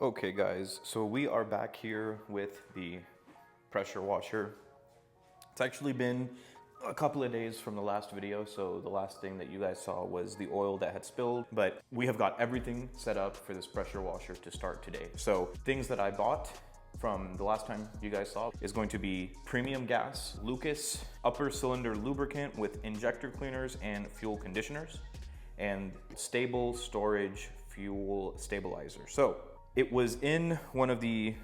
Okay guys, so we are back here with the pressure washer. It's actually been a couple of days from the last video, so the last thing that you guys saw was the oil that had spilled, but we have got everything set up for this pressure washer to start today. So things that I bought from the last time you guys saw is going to be premium gas, Lucas upper cylinder lubricant with injector cleaners and fuel conditioners, and stable storage fuel stabilizer. So it was in one of the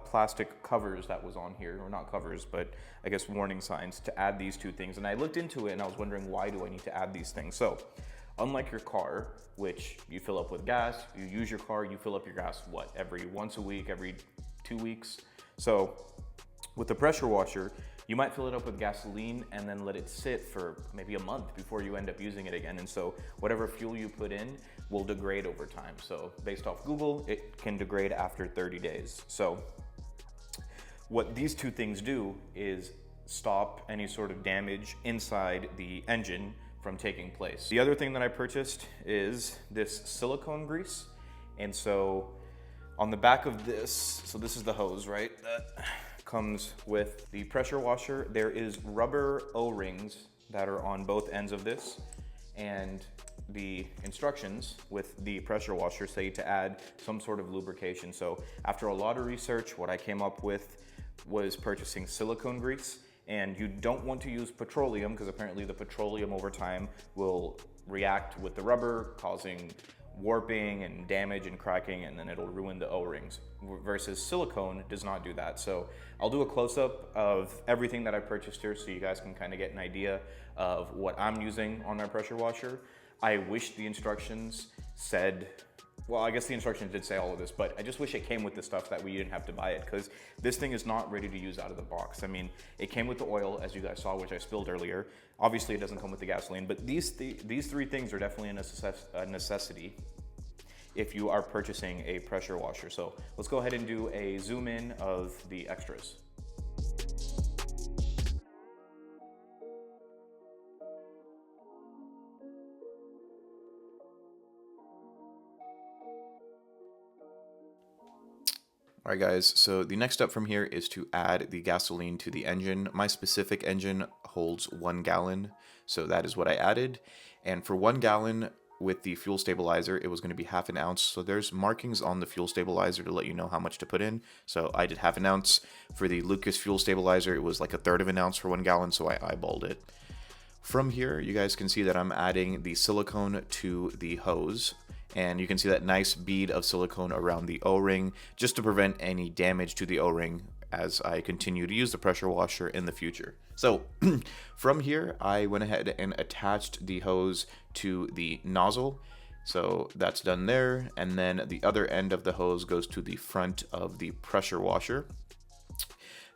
plastic covers that was on here, or not covers, but I guess warning signs to add these two things. And I looked into it and I was wondering, why do I need to add these things? So unlike your car, which you fill up with gas, you use your car, you fill up your gas, what, every once a week, every 2 weeks? So with the pressure washer, you might fill it up with gasoline and then let it sit for maybe a month before you end up using it again. And so whatever fuel you put in will degrade over time. So based off Google, it can degrade after 30 days. So what these two things do is stop any sort of damage inside the engine from taking place. The other thing that I purchased is this silicone grease. And so on the back of this, so this is the hose, right? That comes with the pressure washer. There is rubber O-rings that are on both ends of this, and the instructions with the pressure washer say to add some sort of lubrication. So after a lot of research, what I came up with was purchasing silicone grease. And you don't want to use petroleum, because apparently the petroleum over time will react with the rubber, causing warping and damage and cracking, and then it'll ruin the O-rings, versus silicone does not do that. So I'll do a close-up of everything that I purchased here so you guys can kind of get an idea of what I'm using on my pressure washer. I wish the instructions said, well, I guess the instructions did say all of this, but I just wish it came with the stuff that we didn't have to buy it, because this thing is not ready to use out of the box. I mean, it came with the oil, as you guys saw, which I spilled earlier. Obviously, it doesn't come with the gasoline, but these three things are definitely a necessity if you are purchasing a pressure washer. So let's go ahead and do a zoom in of the extras. All right guys, so the next step from here is to add the gasoline to the engine. My specific engine holds 1 gallon, so that is what I added. And for 1 gallon with the fuel stabilizer, it was going to be half an ounce. So there's markings on the fuel stabilizer to let you know how much to put in. So I did half an ounce. For the Lucas fuel stabilizer, it was like 1/3 of an ounce for 1 gallon, so I eyeballed it. From here, you guys can see that I'm adding the silicone to the hose. And you can see that nice bead of silicone around the O-ring, just to prevent any damage to the O-ring as I continue to use the pressure washer in the future. So from here, I went ahead and attached the hose to the nozzle. So that's done there. And then the other end of the hose goes to the front of the pressure washer.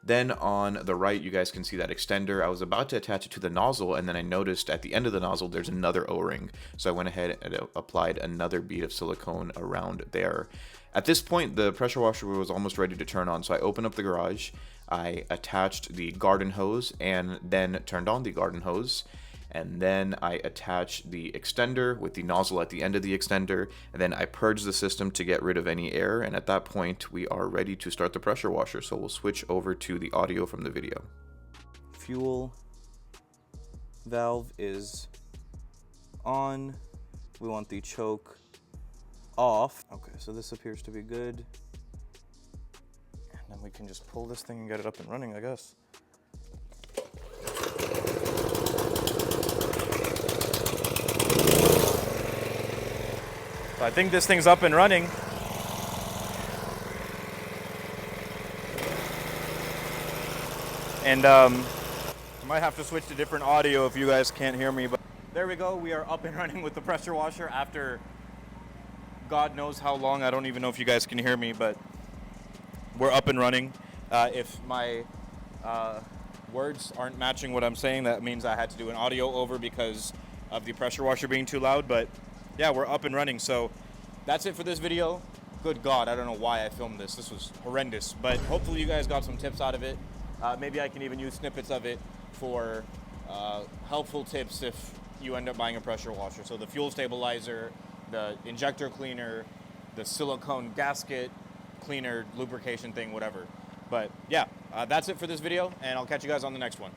Then on the right, you guys can see that extender. I was about to attach it to the nozzle, and then I noticed at the end of the nozzle, there's another O-ring. So I went ahead and applied another bead of silicone around there. At this point, the pressure washer was almost ready to turn on. So I opened up the garage, I attached the garden hose, and then turned on the garden hose. And then I attached the extender with the nozzle at the end of the extender, and then I purged the system to get rid of any air, and at that point we are ready to start the pressure washer. So we'll switch over to the audio from the video. Fuel valve is on. We want the choke off. Okay, so this appears to be good. And then we can just pull this thing and get it up and running, I guess. I think this thing's up and running. And I might have to switch to different audio if you guys can't hear me, but there we go. We are up and running with the pressure washer after God knows how long. I don't even know if you guys can hear me, but we're up and running. If my words aren't matching what I'm saying, that means I had to do an audio over because of the pressure washer being too loud, but yeah, we're up and running. So that's it for this video. Good God, I don't know why I filmed this. This was horrendous, but hopefully you guys got some tips out of it. Maybe I can even use snippets of it for helpful tips if you end up buying a pressure washer. So the fuel stabilizer, the injector cleaner, the silicone gasket cleaner, lubrication thing, whatever. But yeah, that's it for this video, and I'll catch you guys on the next one.